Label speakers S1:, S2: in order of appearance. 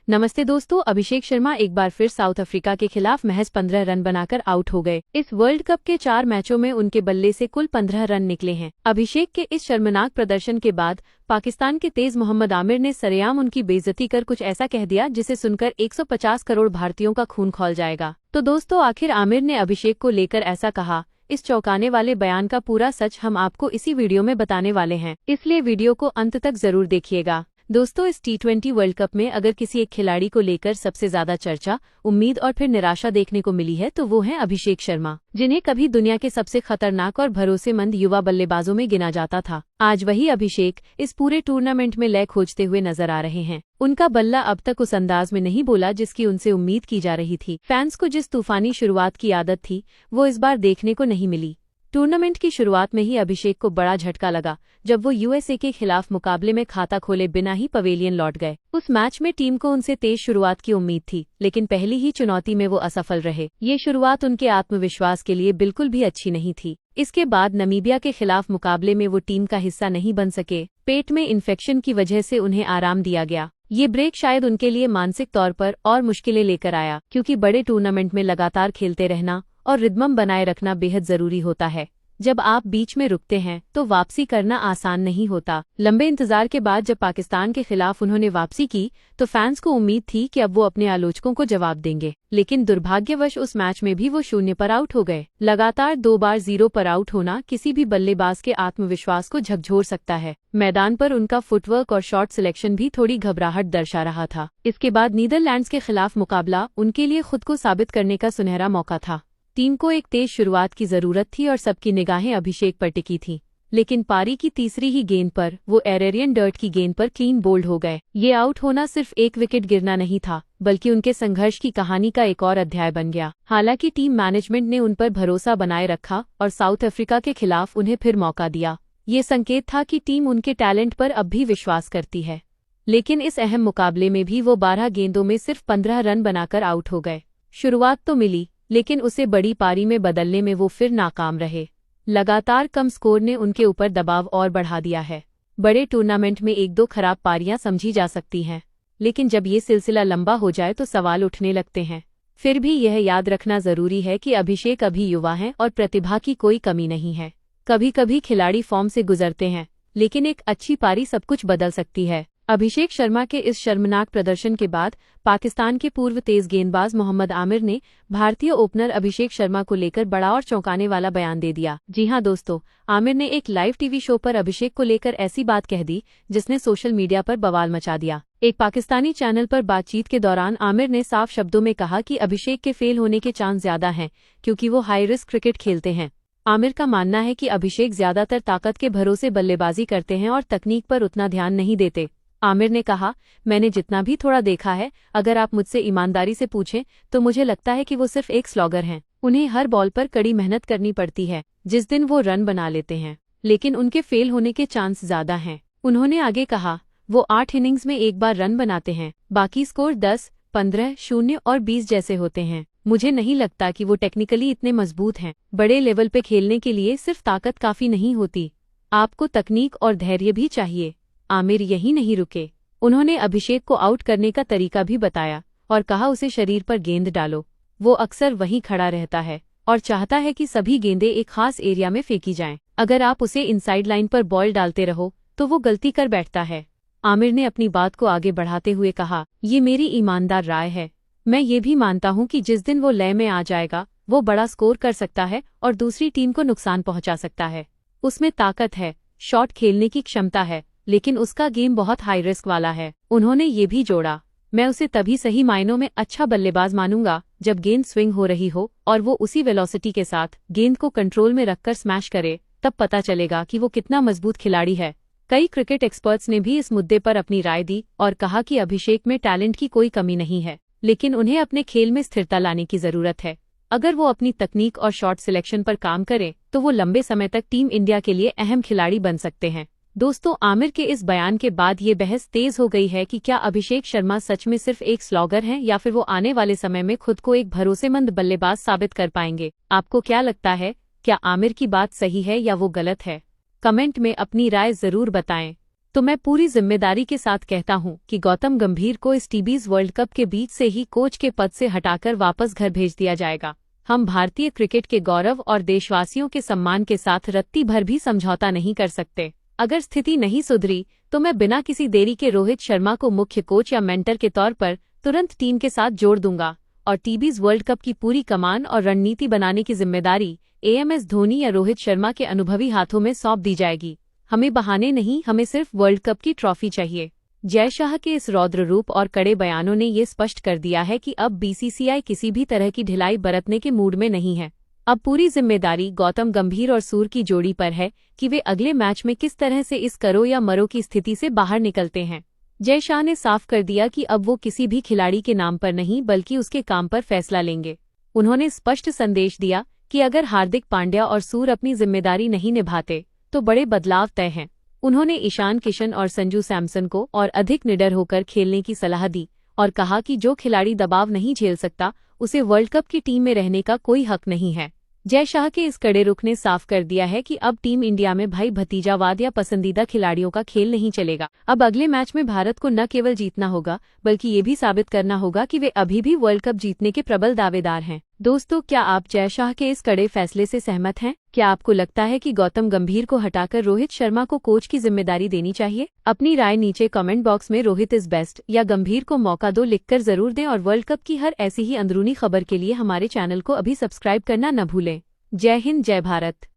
S1: नमस्ते दोस्तों, अभिषेक शर्मा एक बार फिर साउथ अफ्रीका के खिलाफ महज 15 रन बनाकर आउट हो गए। इस वर्ल्ड कप के 4 मैचों में उनके बल्ले से कुल 15 रन निकले हैं। अभिषेक के इस शर्मनाक प्रदर्शन के बाद पाकिस्तान के तेज मोहम्मद आमिर ने सरेआम उनकी बेइज्जती कर कुछ ऐसा कह दिया जिसे सुनकर 150 करोड़ भारतीयों का खून खौल जाएगा। तो दोस्तों, आखिर आमिर ने अभिषेक को लेकर ऐसा कहा, इस चौंकाने वाले बयान का पूरा सच हम आपको इसी वीडियो में बताने वाले हैं, इसलिए वीडियो को अंत तक जरूर देखिएगा। दोस्तों, इस T20 वर्ल्ड कप में अगर किसी एक खिलाड़ी को लेकर सबसे ज्यादा चर्चा, उम्मीद और फिर निराशा देखने को मिली है तो वो हैं अभिषेक शर्मा, जिन्हें कभी दुनिया के सबसे खतरनाक और भरोसेमंद युवा बल्लेबाजों में गिना जाता था। आज वही अभिषेक इस पूरे टूर्नामेंट में लय खोजते हुए नजर आ रहे हैं। उनका बल्ला अब तक उस अंदाज में नहीं बोला जिसकी उनसे उम्मीद की जा रही थी। फैंस को जिस तूफानी शुरुआत की आदत थी वो इस बार देखने को नहीं मिली। टूर्नामेंट की शुरुआत में ही अभिषेक को बड़ा झटका लगा जब वो USA के खिलाफ मुकाबले में खाता खोले बिना ही पवेलियन लौट गए। उस मैच में टीम को उनसे तेज शुरुआत की उम्मीद थी, लेकिन पहली ही चुनौती में वो असफल रहे। ये शुरुआत उनके आत्मविश्वास के लिए बिल्कुल भी अच्छी नहीं थी। इसके बाद नमीबिया के खिलाफ मुकाबले में वो टीम का हिस्सा नहीं बन सके। पेट में इन्फेक्शन की वजह से उन्हें आराम दिया गया। ये ब्रेक शायद उनके लिए मानसिक तौर पर और मुश्किलें लेकर आया, क्योंकि बड़े टूर्नामेंट में लगातार खेलते रहना और रिदम बनाए रखना बेहद जरूरी होता है। जब आप बीच में रुकते हैं तो वापसी करना आसान नहीं होता। लंबे इंतजार के बाद जब पाकिस्तान के खिलाफ उन्होंने वापसी की तो फैंस को उम्मीद थी कि अब वो अपने आलोचकों को जवाब देंगे, लेकिन दुर्भाग्यवश उस मैच में भी वो 0 पर आउट हो गए। लगातार 2 बार 0 पर आउट होना किसी भी बल्लेबाज के आत्मविश्वास को झकझोर सकता है। मैदान पर उनका फुटवर्क और शॉट सिलेक्शन भी थोड़ी घबराहट दर्शा रहा था। इसके बाद नीदरलैंड्स के खिलाफ मुकाबला उनके लिए खुद को साबित करने का सुनहरा मौका था। टीम को एक तेज शुरुआत की जरूरत थी और सबकी निगाहें अभिषेक पर टिकी थीं। लेकिन पारी की तीसरी ही गेंद पर वो एरेरियन डर्ट की गेंद पर क्लीन बोल्ड हो गए। ये आउट होना सिर्फ एक विकेट गिरना नहीं था, बल्कि उनके संघर्ष की कहानी का एक और अध्याय बन गया। हालांकि टीम मैनेजमेंट ने उन पर भरोसा बनाए रखा और साउथ अफ्रीका के खिलाफ उन्हें फिर मौका दिया। ये संकेत था कि टीम उनके टैलेंट पर अब भी विश्वास करती है। लेकिन इस अहम मुकाबले में भी वो 12 गेंदों में सिर्फ 15 रन बनाकर आउट हो गए। शुरुआत तो मिली, लेकिन उसे बड़ी पारी में बदलने में वो फिर नाकाम रहे। लगातार कम स्कोर ने उनके ऊपर दबाव और बढ़ा दिया है। बड़े टूर्नामेंट में 1-2 खराब पारियां समझी जा सकती हैं, लेकिन जब ये सिलसिला लंबा हो जाए तो सवाल उठने लगते हैं। फिर भी यह याद रखना जरूरी है कि अभिषेक अभी युवा हैं और प्रतिभा की कोई कमी नहीं है। कभी कभी खिलाड़ी फॉर्म से गुजरते हैं, लेकिन एक अच्छी पारी सब कुछ बदल सकती है। अभिषेक शर्मा के इस शर्मनाक प्रदर्शन के बाद पाकिस्तान के पूर्व तेज गेंदबाज मोहम्मद आमिर ने भारतीय ओपनर अभिषेक शर्मा को लेकर बड़ा और चौंकाने वाला बयान दे दिया। जी हां दोस्तों, आमिर ने एक लाइव टीवी शो पर अभिषेक को लेकर ऐसी बात कह दी जिसने सोशल मीडिया पर बवाल मचा दिया। एक पाकिस्तानी चैनल पर बातचीत के दौरान आमिर ने साफ शब्दों में कहा कि अभिषेक के फेल होने के चांस ज्यादा हैं, क्योंकि वो हाई रिस्क क्रिकेट खेलते हैं। आमिर का मानना है कि अभिषेक ज्यादातर ताकत के भरोसे बल्लेबाजी करते हैं और तकनीक पर उतना ध्यान नहीं देते। आमिर ने कहा, मैंने जितना भी थोड़ा देखा है, अगर आप मुझसे ईमानदारी से पूछें तो मुझे लगता है कि वो सिर्फ एक स्लॉगर हैं। उन्हें हर बॉल पर कड़ी मेहनत करनी पड़ती है। जिस दिन वो रन बना लेते हैं, लेकिन उनके फेल होने के चांस ज्यादा हैं। उन्होंने आगे कहा, वो 8 इनिंग्स में एक बार रन बनाते हैं, बाकी स्कोर 10, 15, 0 और 20 जैसे होते हैं। मुझे नहीं लगता कि वो टेक्निकली इतने मजबूत हैं। बड़े लेवल पे खेलने के लिए सिर्फ ताकत काफी नहीं होती, आपको तकनीक और धैर्य भी चाहिए। आमिर यही नहीं रुके, उन्होंने अभिषेक को आउट करने का तरीका भी बताया और कहा, उसे शरीर पर गेंद डालो। वो अक्सर वहीं खड़ा रहता है और चाहता है कि सभी गेंदें एक खास एरिया में फेंकी जाएं। अगर आप उसे इनसाइड लाइन पर बॉल डालते रहो तो वो गलती कर बैठता है। आमिर ने अपनी बात को आगे बढ़ाते हुए कहा, ये मेरी ईमानदार राय है। मैं ये भी मानता हूँ कि जिस दिन वो लय में आ जाएगा वो बड़ा स्कोर कर सकता है और दूसरी टीम को नुकसान पहुंचा सकता है। उसमें ताकत है, शॉट खेलने की क्षमता है, लेकिन उसका गेम बहुत हाई रिस्क वाला है। उन्होंने ये भी जोड़ा, मैं उसे तभी सही मायनों में अच्छा बल्लेबाज मानूंगा जब गेंद स्विंग हो रही हो और वो उसी वेलोसिटी के साथ गेंद को कंट्रोल में रखकर स्मैश करे, तब पता चलेगा कि वो कितना मजबूत खिलाड़ी है। कई क्रिकेट एक्सपर्ट्स ने भी इस मुद्दे पर अपनी राय दी और कहा कि अभिषेक में टैलेंट की कोई कमी नहीं है, लेकिन उन्हें अपने खेल में स्थिरता लाने की जरूरत है। अगर वो अपनी तकनीक और शॉट सिलेक्शन पर काम करें तो वो लंबे समय तक टीम इंडिया के लिए अहम खिलाड़ी बन सकते हैं। दोस्तों, आमिर के इस बयान के बाद ये बहस तेज हो गई है कि क्या अभिषेक शर्मा सच में सिर्फ एक स्लॉगर हैं या फिर वो आने वाले समय में खुद को एक भरोसेमंद बल्लेबाज साबित कर पाएंगे। आपको क्या लगता है, क्या आमिर की बात सही है या वो गलत है? कमेंट में अपनी राय जरूर बताएं। तो मैं पूरी जिम्मेदारी के साथ कहता हूं कि गौतम गंभीर को इस टीबीज वर्ल्ड कप के बीच से ही कोच के पद से हटाकर वापस घर भेज दिया जाएगा। हम भारतीय क्रिकेट के गौरव और देशवासियों के सम्मान के साथ रत्ती भर भी समझौता नहीं कर सकते। अगर स्थिति नहीं सुधरी तो मैं बिना किसी देरी के रोहित शर्मा को मुख्य कोच या मेंटर के तौर पर तुरंत टीम के साथ जोड़ दूंगा और टीबीज वर्ल्ड कप की पूरी कमान और रणनीति बनाने की जिम्मेदारी एएमएस धोनी या रोहित शर्मा के अनुभवी हाथों में सौंप दी जाएगी। हमें बहाने नहीं, हमें सिर्फ वर्ल्ड कप की ट्रॉफी चाहिए। जय शाह के इस रौद्र रूप और कड़े बयानों ने ये स्पष्ट कर दिया है कि अब बीसीसीआई किसी भी तरह की ढिलाई बरतने के मूड में नहीं है। अब पूरी जिम्मेदारी गौतम गंभीर और सूर की जोड़ी पर है कि वे अगले मैच में किस तरह से इस करो या मरो की स्थिति से बाहर निकलते हैं। जय शाह ने साफ कर दिया कि अब वो किसी भी खिलाड़ी के नाम पर नहीं बल्कि उसके काम पर फैसला लेंगे। उन्होंने स्पष्ट संदेश दिया कि अगर हार्दिक पांड्या और सूर अपनी जिम्मेदारी नहीं निभाते तो बड़े बदलाव तय हैं। उन्होंने ईशान किशन और संजू सैमसन को और अधिक निडर होकर खेलने की सलाह दी और कहा कि जो खिलाड़ी दबाव नहीं झेल सकता उसे वर्ल्ड कप की टीम में रहने का कोई हक नहीं है। जय शाह के इस कड़े रुख ने साफ कर दिया है कि अब टीम इंडिया में भाई भतीजावाद या पसंदीदा खिलाड़ियों का खेल नहीं चलेगा। अब अगले मैच में भारत को न केवल जीतना होगा बल्कि ये भी साबित करना होगा कि वे अभी भी वर्ल्ड कप जीतने के प्रबल दावेदार हैं। दोस्तों, क्या आप जय शाह के इस कड़े फैसले से सहमत हैं? क्या आपको लगता है कि गौतम गंभीर को हटाकर रोहित शर्मा को कोच की जिम्मेदारी देनी चाहिए? अपनी राय नीचे कमेंट बॉक्स में रोहित इज बेस्ट या गंभीर को मौका दो लिखकर जरूर दें और वर्ल्ड कप की हर ऐसी ही अंदरूनी खबर के लिए हमारे चैनल को अभी सब्सक्राइब करना न भूलें। जय हिंद, जय भारत।